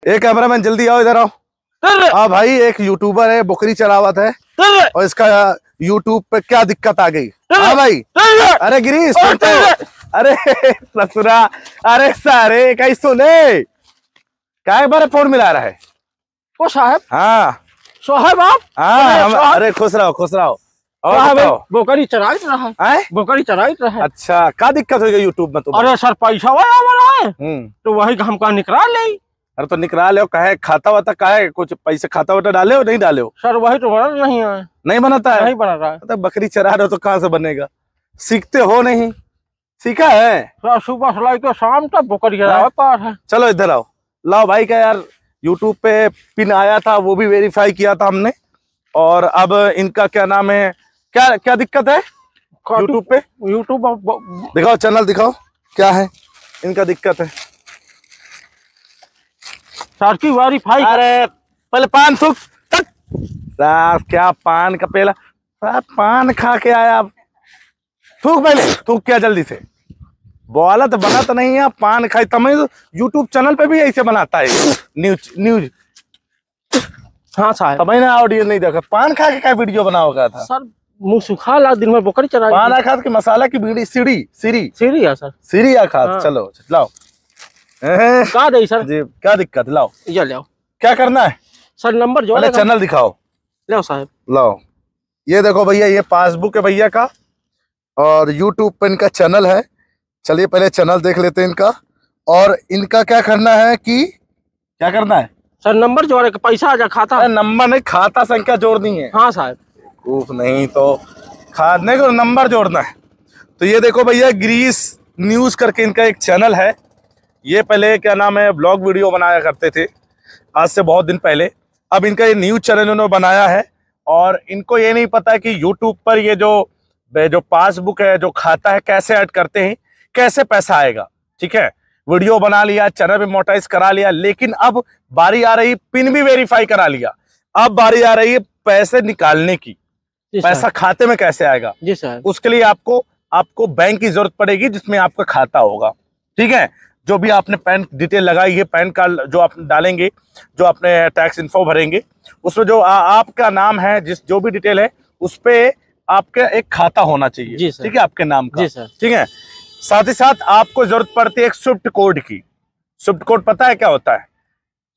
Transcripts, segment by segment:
एक कैमरामैन जल्दी आओ, इधर आओ। हाँ भाई, एक यूट्यूबर है, बकरी चरावत है और इसका यूट्यूब पे क्या दिक्कत आ गई। हाँ भाई, अरे गिरीश तो, अरे ससुरा, अरे सारे कहीं सुने क्या एक बार फोन मिला रहा है ओ साहब। हाँ साहब आप। हाँ, अरे खुश रहो खुश रहो। और बोकरी चराई रहा है, बोकरी चराई रहा है। अच्छा, क्या दिक्कत हो गई यूट्यूब में? अरे सर पैसा वाला है तो वही हमका निकला ले। अरे तो निकला ले, कहे खाता वाता काहे, कुछ पैसे खाता वाता डाले हो नहीं डाले हो? सर वही तो बना नहीं है। नहीं बनाता है? नहीं बना रहा है। तो बकरी चरा रहे हो तो कहाँ से बनेगा? सीखते हो नहीं? सीखा है? सर सुबह से लेकर शाम तक बकरी चरा पार है। चलो इधर आओ, लाओ भाई का यार यूट्यूब पे पिन आया था, वो भी वेरीफाई किया था हमने। और अब इनका क्या नाम है, क्या क्या दिक्कत है यूट्यूब पे? यूट्यूब दिखाओ, चैनल दिखाओ, क्या है इनका दिक्कत है? सर की वेरीफाई। अरे पहले पान थूक, क्या पान का पेला, पान खा के आया, थूक पहले, थूक क्या जल्दी से। बोला तो बना तो नहीं है, पान खाई तमें तो यूट्यूब चैनल पे भी ऐसे बनाता है न्यूज। हाँ साहब, तमें ना ऑडियंस नहीं देखा, पान खा के क्या वीडियो बनाओगा था? सर मुंह सुखा ला, दिन में बकरी चरा। पान आखात की मसाला की बीड़ी, सीरी है सर, सीरी आखात। हाँ। चलो लाओ, का दे सर जी, क्या दिक्कत, लाओ ये लाओ। क्या करना है सर? नंबर जो है, चैनल दिखाओ। लाओ साहब, लाओ, ये देखो भैया, ये पासबुक है भैया का और यूट्यूब पे इनका चैनल है। चलिए पहले चैनल देख लेते हैं इनका। और इनका क्या करना है कि क्या करना है सर? नंबर जोड़े के पैसा आ जा खाता। नंबर नहीं, खाता संख्या जोड़नी है। हाँ साहब, नहीं तो खाने को नंबर जोड़ना है। तो ये देखो भैया, गिरीश न्यूज करके इनका एक चैनल है। ये पहले क्या नाम है, ब्लॉग वीडियो बनाया करते थे आज से बहुत दिन पहले। अब इनका ये न्यूज चैनल इन्होंने बनाया है और इनको ये नहीं पता है कि यूट्यूब पर ये जो पासबुक है, जो खाता है, कैसे ऐड करते हैं, कैसे पैसा आएगा। ठीक है, वीडियो बना लिया, चैनल पे मोनेटाइज करा लिया, लेकिन अब बारी आ रही, पिन भी वेरीफाई करा लिया, अब बारी आ रही है पैसे निकालने की। पैसा खाते में कैसे आएगा? जी सर। उसके लिए आपको बैंक की जरूरत पड़ेगी जिसमें आपका खाता होगा। ठीक है, जो भी आपने पैन डिटेल लगाई है, पैन कार्ड जो आप डालेंगे, जो आपने टैक्स इन्फो भरेंगे, उसमें जो आपका नाम है, जो भी डिटेल है, उस पे आपका एक खाता होना चाहिए। ठीक है, आपके नाम का। ठीक है, साथ ही साथ आपको जरूरत पड़ती है एक स्विफ्ट कोड की। स्विफ्ट कोड पता है क्या होता है?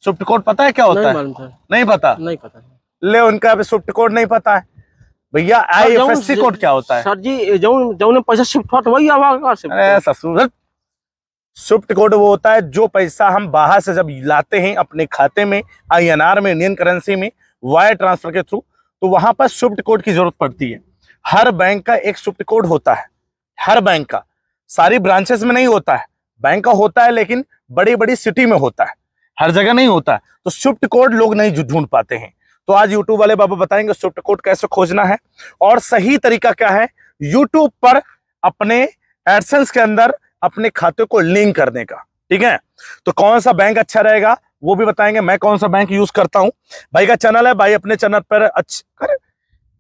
स्विफ्ट कोड पता है क्या होता है? नहीं पता? नहीं पता। ले, उनका अभी स्विफ्ट कोड नहीं पता है भैया। IFSC कोड क्या होता है? सर जी, जो पैसा शिफ्ट होता वही आवागा। ससुर, स्विफ्ट कोड वो होता है जो पैसा हम बाहर से जब लाते हैं अपने खाते में, INR में, इंडियन करेंसी में, वायर ट्रांसफर के थ्रू, तो वहां पर स्विफ्ट कोड की जरूरत पड़ती है। हर बैंक का एक स्विफ्ट कोड होता है, हर बैंक का। सारी ब्रांचेस में नहीं होता है, बैंक का होता है लेकिन बड़ी बड़ी सिटी में होता है, हर जगह नहीं होता है। तो स्विफ्ट कोड लोग नहीं ढूंढ पाते हैं। तो आज यूट्यूब वाले बाबा बताएंगे स्विफ्ट कोड कैसे खोजना है और सही तरीका क्या है यूट्यूब पर अपने एडसेंस के अंदर अपने खाते को लिंक करने का। ठीक है, तो कौन सा बैंक अच्छा रहेगा वो भी बताएंगे। मैं कौन सा बैंक यूज करता हूं। भाई का चैनल है, भाई अपने चैनल पर अच्छा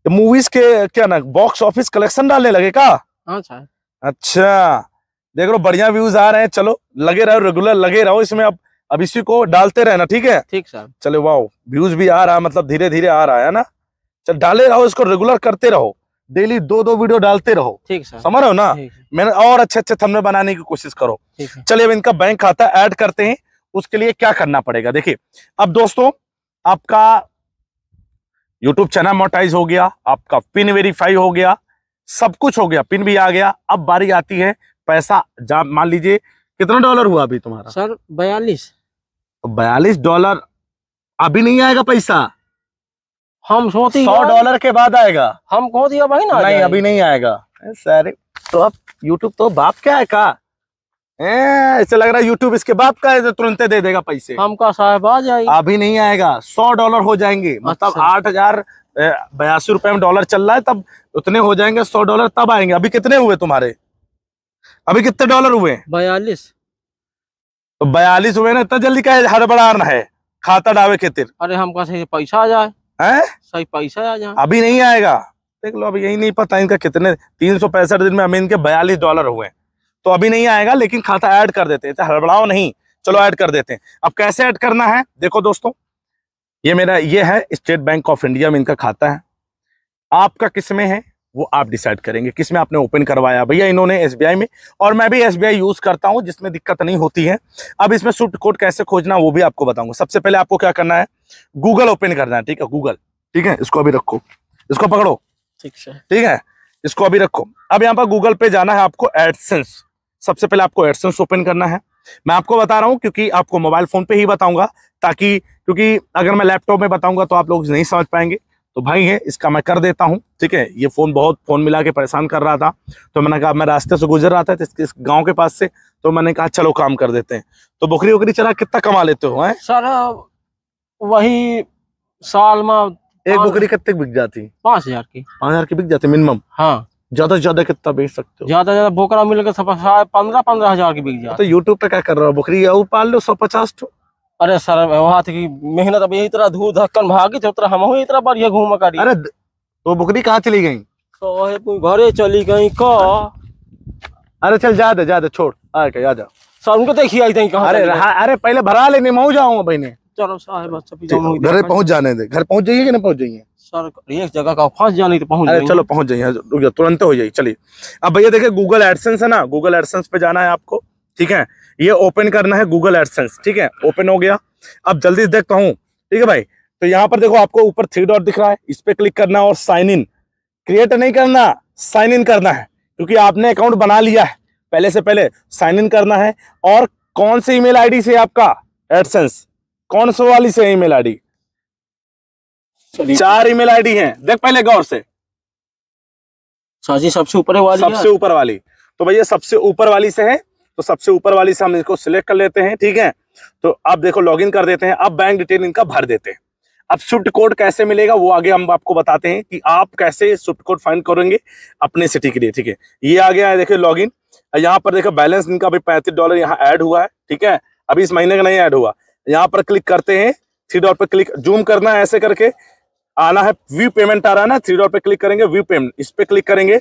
मूवीज के क्या ना बॉक्स ऑफिस कलेक्शन डालने लगे का? हाँ सर। अच्छा, देख लो बढ़िया व्यूज आ रहे हैं। चलो लगे रहो, रेगुलर लगे रहो इसमें। अब इसी को डालते रहना। ठीक है, ठीक सर। चलो, वाओ, व्यूज भी आ रहा है, मतलब धीरे धीरे आ रहा है ना। चल डाले रहो, इसको रेगुलर करते रहो, डेली 2-2 वीडियो डालते रहो। ठीक सर, समझ रहे हो ना? मैंने और अच्छे थंबनेल बनाने की कोशिश करो। चलिए अब इनका बैंक खाता ऐड करते हैं। उसके लिए क्या करना पड़ेगा देखिए। अब दोस्तों, आपका यूट्यूब चैनल मोनेटाइज हो गया, आपका पिन वेरीफाई हो गया, सब कुछ हो गया, पिन भी आ गया। अब बारी आती है पैसा। मान लीजिए कितना डॉलर हुआ अभी तुम्हारा? सर 42। तो $42 अभी नहीं आएगा पैसा। हम सोचते $100 के बाद आएगा। हम कहो दिया भाई ना, नहीं अभी नहीं आएगा। सर तो अब यूट्यूब तो बाप क्या है का? ऐसे लग रहा है यूट्यूब इसके बाप का है, तुरंत दे देगा पैसे। हमका साहब आ जाएगा। अभी नहीं आएगा, $100 हो जाएंगे। मतलब 8,082 रुपए में डॉलर चल रहा है, तब उतने हो जाएंगे $100 तब आएंगे। अभी कितने हुए तुम्हारे? अभी कितने डॉलर हुए? 42। तो 42 हुए ना, इतना जल्दी क्या हड़बड़ाना है खाता डावे खातिर? अरे हमका सही पैसा आ जाए। हैं? सही पैसा आ जाए। अभी नहीं आएगा, देख लो। अभी यही नहीं पता इनका कितने 365 दिन में अमीन के $42 हुए, तो अभी नहीं आएगा। लेकिन खाता ऐड कर देते हैं, हड़बड़ाओ नहीं। चलो ऐड कर देते हैं। अब कैसे ऐड करना है देखो दोस्तों, ये है स्टेट बैंक ऑफ इंडिया में इनका खाता है। आपका किस में है वो आप डिसाइड करेंगे, किस में आपने ओपन करवाया। भैया इन्होंने एसबीआई में, और मैं भी एसबीआई यूज करता हूं जिसमें दिक्कत नहीं होती है। अब इसमें स्विफ्ट कोड कैसे खोजना वो भी आपको बताऊंगा। सबसे पहले आपको क्या करना है, गूगल ओपन करना है। ठीक है, गूगल, ठीक है, इसको अभी रखो, इसको पकड़ो, ठीक है, इसको अभी रखो। अब यहाँ पर गूगल पे जाना है आपको, एडसेंस। सबसे पहले आपको एडसेंस ओपन करना है। मैं आपको बता रहा हूं क्योंकि आपको मोबाइल फोन पे ही बताऊंगा, ताकि क्योंकि अगर मैं लैपटॉप में बताऊंगा तो आप लोग नहीं समझ पाएंगे। तो भाई है, इसका मैं कर देता हूं, ठीक है। ये फोन मिला के परेशान कर रहा था, तो मैंने कहा, मैं रास्ते से गुजर रहा था इस गांव के पास से, तो मैंने कहा चलो काम कर देते हैं। तो बकरी वकरी चला कितना कमा लेते हो हैं सर? वही साल में एक बकरी कितने बिक जाती? 5,000 की। 5,000 की बिक जाती मिनिमम? हाँ, ज्यादा से ज्यादा कितना बेच सकते हो? ज्यादा ज्यादा बोकरा मिलकर 15-15 हजार की बिक जाती। तो यूट्यूब पे क्या कर रहा हो, बकरी और पाल लो 150 ठो। अरे सर वहाँ की मेहनत अब यही तरह धूल धक्कन भागी तो उतना हम इतना बढ़िया घूम करी। अरे तो बकरी कहाँ चली गई? तो घरे चली गई का। अरे चल जा दे छोड़, आ जा सर उनको देखिए आई कहाँ। अरे पहले भरा लेने मैं जाऊंगा भाई ने। चलो साहब घर पहुंच जाने दे, घर पहुंच जाइए कि नहीं पहुंच जाइए? सर एक जगह का फंस जाने तो पहुंच जाइए। चलो पहुंच जाइए, तुरंत हो जाइए। चलिए अब भैया देखिए, गूगल एडसेंस है ना, गूगल एडसेंस पे जाना है आपको, ठीक है। ये ओपन करना है गूगल एडसेंस, ठीक है, ओपन हो गया। अब जल्दी से देखता हूँ, ठीक है भाई। तो यहाँ पर देखो आपको ऊपर 3 डॉट दिख रहा है, इस पे क्लिक करना और साइन इन। क्रिएट नहीं करना, साइन इन करना है, क्योंकि आपने अकाउंट बना लिया है। पहले से पहले साइन इन करना है। और कौन सी ईमेल आईडी से आपका एडसेंस, कौन सी वाली से ईमेल आईडी? 4 ईमेल आईडी हैं, देख पहले गौर से। सबसे ऊपर वाली, सबसे ऊपर वाली। तो भैया सबसे ऊपर वाली से है, तो सबसे ऊपर वाली से हम इसको सिलेक्ट कर लेते हैं, ठीक है। तो अब देखो लॉगिन कर देते हैं। अब बैंक डिटेल इनका भर देते हैं। अब स्विफ्ट कोड कैसे मिलेगा वो आगे हम आपको बताते हैं कि आप कैसे स्विफ्ट कोड फाइंड करेंगे अपने सिटी के लिए, ठीक है। ये आ गया है, देखिए लॉगिन। यहाँ पर देखो बैलेंस इनका अभी $35 यहाँ ऐड हुआ है, ठीक है। अभी इस महीने का नहीं ऐड हुआ। यहाँ पर क्लिक करते हैं, 3 डॉट पे क्लिक, जूम करना है, ऐसे करके आना है। व्यू पेमेंट आ रहा है ना, 3 डॉट पे क्लिक करेंगे, व्यू पेमेंट, इस पे क्लिक करेंगे।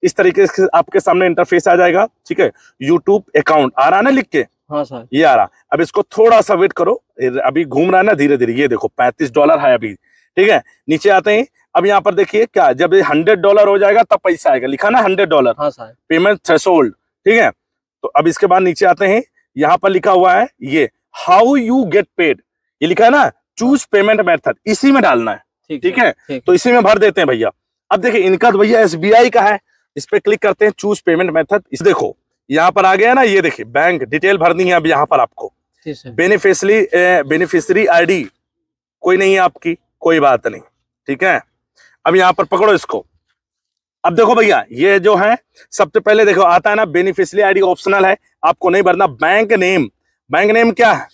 इस तरीके से आपके सामने इंटरफेस आ जाएगा, ठीक है। यूट्यूब अकाउंट आ रहा है ना लिख के? हाँ सर, ये आ रहा। अब इसको थोड़ा सा वेट करो, अभी घूम रहा है ना धीरे धीरे। ये देखो $35 है अभी, ठीक है। नीचे आते हैं। अब यहाँ पर देखिए क्या, जब ये $100 हो जाएगा तब पैसा आएगा, लिखा ना $100। हाँ सर, पेमेंट थ्रेशोल्ड, ठीक है। तो अब इसके बाद नीचे आते हैं, यहाँ पर लिखा हुआ है ये हाउ यू गेट पेड, ये लिखा है ना, चूज पेमेंट मेथड, इसी में डालना है, ठीक है। तो इसी में भर देते हैं भैया। अब देखिए इनका तो भैया एसबीआई का है, इस पे क्लिक करते हैं, चूज पेमेंट मेथड। इस देखो यहाँ पर आ गया ना, ये देखिए बैंक डिटेल भरनी है अब यहाँ पर आपको। बेनिफिशियरी आईडी कोई नहीं है आपकी, कोई बात नहीं, ठीक है। अब यहाँ पर पकड़ो इसको। अब देखो भैया ये जो है, सबसे पहले देखो आता है ना बेनिफिशियरी आईडी ऑप्शनल है, आपको नहीं भरना। बैंक नेम, बैंक नेम क्या है?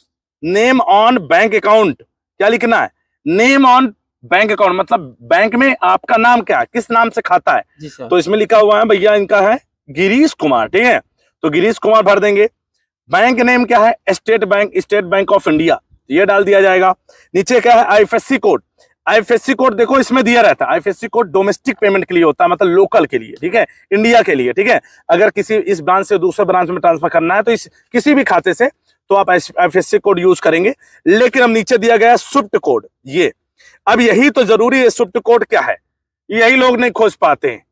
नेम ऑन बैंक अकाउंट, क्या लिखना है? नेम ऑन बैंक अकाउंट, मतलब बैंक में आपका नाम क्या है, किस नाम से खाता है। तो इसमें लिखा हुआ है भैया इनका है गिरीश कुमार, ठीक है। तो गिरीश कुमार भर देंगे। बैंक नेम क्या है? स्टेट बैंक ऑफ इंडिया, ये डाल दिया जाएगा। नीचे क्या है? IFSC code. आईएफएससी कोड देखो इसमें दिया रहता है। आईएफएससी कोड डोमेस्टिक पेमेंट के लिए होता है, मतलब लोकल के लिए, ठीक है, इंडिया के लिए, ठीक है। अगर किसी इस ब्रांच से दूसरे ब्रांच में ट्रांसफर करना है तो इस किसी भी खाते से, तो आप आईएफएससी कोड यूज करेंगे। लेकिन अब नीचे दिया गया है स्विफ्ट कोड, ये अब यही तो जरूरी है। स्विफ्ट कोड क्या है यही लोग नहीं खोज पाते हैं,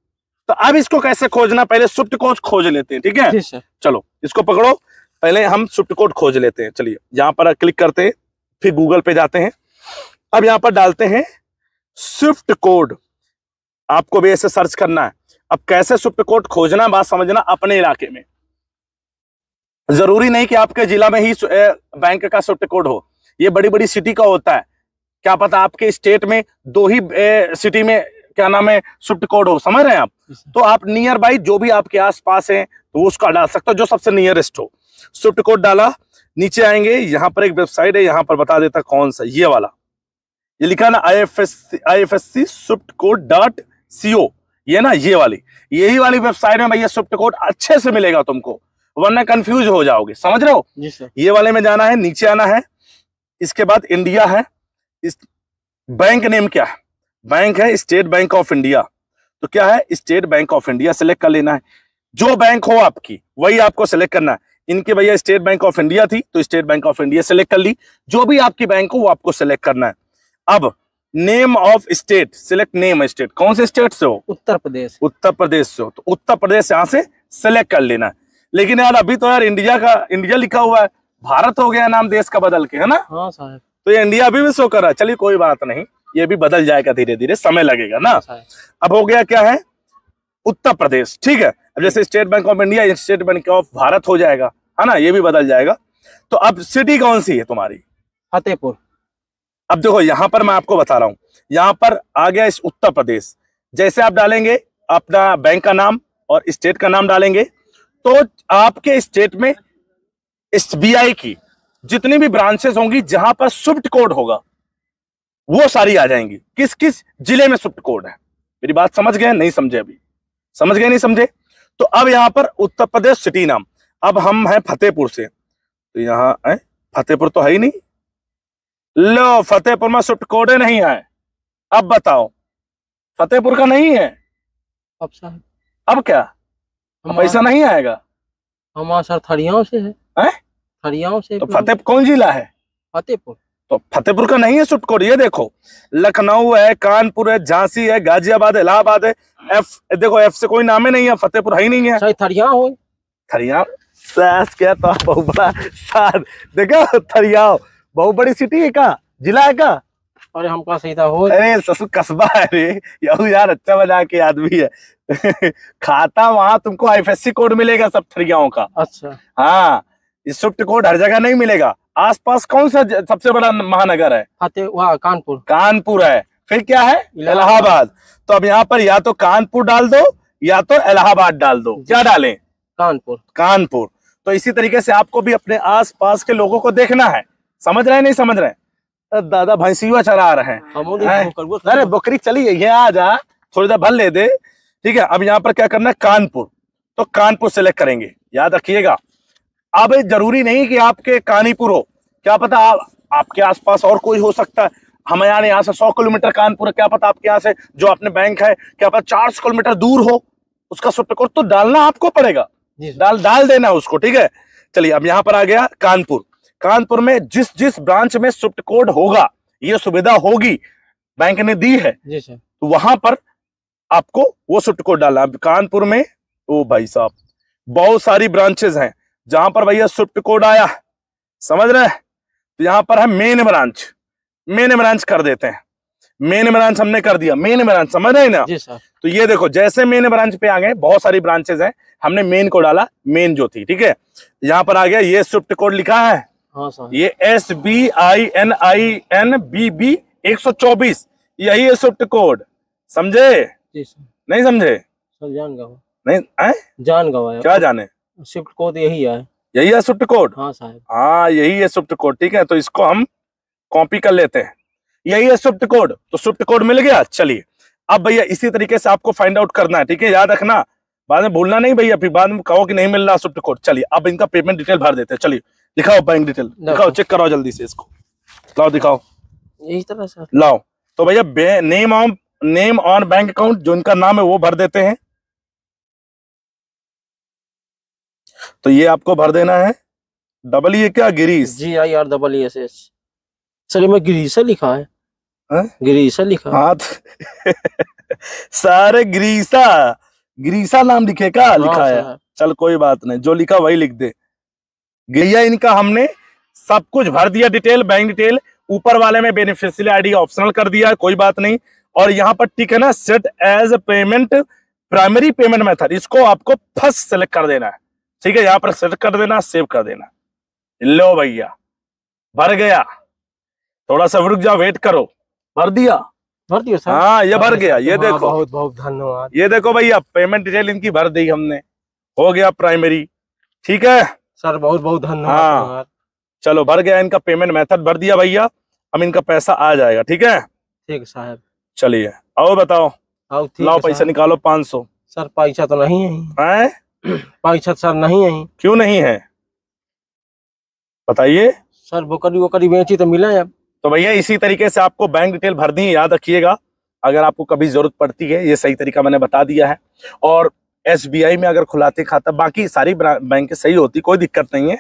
तो अब इसको कैसे खोजना, पहले स्विफ्ट कोड खोज लेते हैं, ठीक है। चलो इसको पकड़ो, पहले हम स्विफ्ट कोड खोज लेते हैं। चलिए यहाँ पर क्लिक करते हैं, फिर गूगल पे जाते हैं। अब यहाँ पर डालते हैं स्विफ्ट कोड, आपको भी ऐसे सर्च करना है। अब कैसे स्विफ्ट कोड खोजना, बात समझना, अपने इलाके में जरूरी नहीं कि आपके जिला में ही बैंक का स्विफ्ट कोड हो, ये बड़ी बड़ी सिटी का होता है। क्या पता आपके स्टेट में 2 ही सिटी में क्या नाम है स्विफ्ट कोड हो, समझ रहे हैं आप। तो आप नियर बाई जो भी आपके आसपास है तो उसका डाल सकते हो, जो सबसे नियरेस्ट हो। स्विफ्ट कोड डाला, नीचे आएंगे, यहाँ पर एक वेबसाइट है, यहाँ पर बता देता कौन सा, ये वाला, ये लिखा ना IFSC swiftcode.co, ये ना ये वाली, यही वाली वेबसाइट में भैया स्विफ्ट कोड अच्छे से मिलेगा तुमको, वरना कंफ्यूज हो जाओगे, समझ रहे हो। जी सर। ये वाले में जाना है, नीचे आना है, इसके बाद इंडिया है, इस बैंक नेम क्या है, बैंक है स्टेट बैंक ऑफ इंडिया, तो क्या है state bank of India, select कर लेना है। जो बैंक हो आपकी वही आपको सिलेक्ट करना है। इनके भैया स्टेट बैंक ऑफ इंडिया थी, तो state bank of India select कर ली। जो भी आपकी बैंक हो वो आपको सेलेक्ट करना है। अब name of state, select name state, कौन से स्टेट से हो? उत्तर प्रदेश। उत्तर प्रदेश से हो तो उत्तर प्रदेश यहां से सेलेक्ट कर लेना है। लेकिन यार अभी तो यार इंडिया लिखा हुआ है, भारत हो गया नाम देश का बदल के, है ना? हाँ साहब। तो ये इंडिया अभी भी शो कर रहा है। चलिए कोई बात नहीं, ये भी बदल जाएगा धीरे धीरे, समय लगेगा ना। अब हो गया क्या है? उत्तर प्रदेश, ठीक है। अब जैसे state bank of India state bank of Bharat हो जाएगा, है ना, ये भी बदल जाएगा। तो अब सिटी कौन सी है तुम्हारी? फतेहपुर। अब देखो यहां पर मैं आपको बता रहा हूं, यहां पर आ गया इस उत्तर प्रदेश। जैसे आप डालेंगे अपना बैंक का नाम और स्टेट का नाम डालेंगे, तो आपके स्टेट में एसबीआई की जितनी भी ब्रांचेस होंगी जहां पर स्विफ्ट कोड होगा वो सारी आ जाएंगी। किस किस जिले में स्विफ्ट कोड है? मेरी बात समझ गए? नहीं समझे? अभी समझ गए? नहीं समझे? तो अब यहां पर उत्तर प्रदेश सिटी नाम, अब हम हैं फतेहपुर से, तो यहां है फतेहपुर तो है ही नहीं। लो, फतेहपुर में स्विफ्ट कोड नहीं है। अब बताओ, फतेहपुर का नहीं है। अब साहब अब क्या? पैसा नहीं आएगा? हमारा सर थरियाओं से है। थरियाओं से। तो फतेहपुर कौन जिला है? फतेहपुर। तो फतेहपुर का नहीं है स्विफ्ट कोड। ये देखो, लखनऊ है, कानपुर है, झांसी है, गाजियाबाद है, इलाहाबाद है। देखो एफ से कोई नाम ही नहीं है, फतेहपुर है ही नहीं है। थरियाओं हो, थरियाओं सास क्या तो बहुत बड़ा सार देखो, थरियाओं बहुत बड़ी सिटी है का, जिला है का? अरे हमका सही था हो। अरे ससुर कस्बा है रे यहू यार, अच्छा बजा के आदमी है खाता वहां तुमको आईएफएससी कोड मिलेगा सब थरियाओं का। अच्छा। हाँ, स्विफ्ट कोड हर जगह नहीं मिलेगा। आसपास कौन सा सबसे बड़ा महानगर है? वहाँ कानपुर। कानपुर है। फिर क्या है? इलाहाबाद। तो अब यहाँ पर या तो कानपुर डाल दो या तो इलाहाबाद डाल दो। क्या डालें? कानपुर। कानपुर। तो इसी तरीके से आपको भी अपने आसपास के लोगों को देखना है। समझ रहे हैं? नहीं समझ रहे? दादा भैंसिया चरा रहे हैं। अरे बकरी चली गई है, आ जा, थोड़ी देर भर ले दे। ठीक है। अब यहाँ पर क्या करना है? कानपुर। तो कानपुर सेलेक्ट करेंगे, याद रखिएगा। अब जरूरी नहीं कि आपके कानीपुर हो, क्या पता आपके आसपास और कोई हो सकता है। हमें यहाँ से 100 किलोमीटर कानपुर है, क्या पता आपके यहाँ से जो अपने बैंक है क्या पता 400 किलोमीटर दूर हो, उसका स्विफ्ट कोड तो डालना आपको पड़ेगा। डाल देना उसको। ठीक है। चलिए अब यहाँ पर आ गया कानपुर। कानपुर में जिस जिस ब्रांच में स्विफ्ट कोड होगा, ये सुविधा होगी, बैंक ने दी है, तो वहां पर आपको वो स्विफ्ट कोड डालना। कानपुर में ओ भाई साहब बहुत सारी ब्रांचेस हैं जहां पर भैया स्विफ्ट कोड आया, समझ रहे हैं? तो यहां पर है मेन ब्रांच। मेन ब्रांच कर देते हैं। मेन ब्रांच हमने कर दिया। मेन ब्रांच समझ रहे ना? जी सर। तो ये देखो, जैसे मेन ब्रांच पे आ गए, बहुत सारी ब्रांचेस हैं, हमने मेन को डाला, मेन जो थी। ठीक है। यहाँ पर आ गया, ये स्विफ्ट कोड लिखा है। हाँ सर। ये SBININBB 124, यही है स्विफ्ट कोड। समझे? जी सर। नहीं समझे? सर जान गवा। नहीं जान गवा। क्या जाने? स्विफ्ट कोड यही है। यही है स्विफ्ट कोड? हाँ साहब। हाँ यही है स्विफ्ट कोड। ठीक है। तो इसको हम कॉपी कर लेते हैं। यही है स्विफ्ट कोड। तो स्विफ्ट कोड मिल गया। चलिए अब भैया इसी तरीके से आपको फाइंड आउट करना है। ठीक है। याद रखना, बाद में भूलना नहीं भैया, फिर बाद में कहो कि नहीं मिल रहा स्विफ्ट कोड। चलिए अब इनका पेमेंट डिटेल भर देते हैं। चलिए दिखाओ बैंक डिटेल, दिखाओ, चेक कराओ जल्दी से इसको। लाओ दिखाओ। यही तरह सर। लाओ। तो भैया नेम ऑन बैंक अकाउंट, जो इनका नाम है वो भर देते हैं। तो ये आपको भर देना है। डबल ये क्या? गिरीश। GIREESS। सर ये में गिरीशा लिखा है। गिरीशा लिखा। हाँ सारे गिरीशा नाम लिखे का लिखा है। चल कोई बात नहीं, जो लिखा वही लिख दे। भैया इनका हमने सब कुछ भर दिया, डिटेल, बैंक डिटेल। ऊपर वाले में बेनिफिशियरी आईडी ऑप्शनल कर दिया, कोई बात नहीं। और यहाँ पर ठीक है ना, set as payment primary payment method, इसको आपको फर्स्ट सेलेक्ट कर देना है। ठीक है। यहाँ पर सेलेक्ट कर देना, सेव कर देना। लो भैया भर गया। थोड़ा सा रुक जाओ, वेट करो। भर दिया सर। हाँ ये भर गया। ये देखो, बहुत बहुत धन्यवाद। ये देखो भैया, पेमेंट डिटेल इनकी भर दी हमने, हो गया प्राइमरी। ठीक है सर, बहुत बहुत धन्यवाद। हाँ चलो भर गया, इनका पेमेंट मेथड भर दिया भैया। अब इनका पैसा आ जाएगा। ठीक है। ठीक साहब। चलिए आओ बताओ। लाओ पैसा निकालो 500। सर पैसा तो नहीं है। पैसा सर नहीं है। क्यों नहीं है बताइए? सर बकरी बेची तो मिला है। तो भैया इसी तरीके से आपको बैंक डिटेल भरनी है, याद रखिएगा। अगर आपको कभी जरूरत पड़ती है, ये सही तरीका मैंने बता दिया है। और SBI में अगर खुलाते खाता, बाकी सारी बैंक सही होती, कोई दिक्कत नहीं है।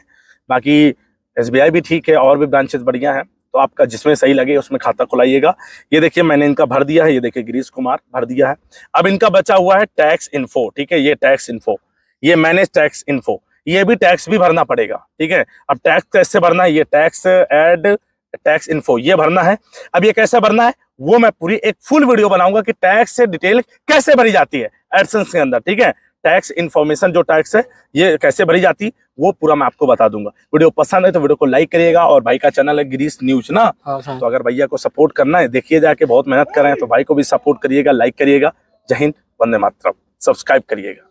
बाकी SBI भी ठीक है और भी ब्रांचेस बढ़िया हैं, तो आपका जिसमें सही लगे उसमें खाता खुलाइएगा। ये देखिए मैंने इनका भर दिया है, ये देखिए गिरीश कुमार भर दिया है। अब इनका बचा हुआ है टैक्स इन्फो, ठीक है, ये टैक्स इन्फो, ये मैनेज टैक्स इन्फो, ये भी टैक्स भी भरना पड़ेगा, ठीक है। अब टैक्स कैसे भरना है, ये टैक्स एड टैक्स इन्फो ये भरना है। अब ये कैसे भरना है वो मैं पूरी एक फुल वीडियो बनाऊंगा कि टैक्स से डिटेल कैसे भरी जाती है एडसेंस के अंदर, ठीक है। टैक्स इन्फॉर्मेशन जो टैक्स है ये कैसे भरी जाती वो पूरा मैं आपको बता दूंगा। वीडियो पसंद है तो वीडियो को लाइक करिएगा, और भाई का चैनल है गिरीश न्यूज ना, तो अगर भैया को सपोर्ट करना है, देखिए जाके बहुत मेहनत कर रहे हैं, तो भाई को भी सपोर्ट करिएगा, लाइक करिएगा। जय हिंद, वंदे मातरम, सब्सक्राइब करिएगा।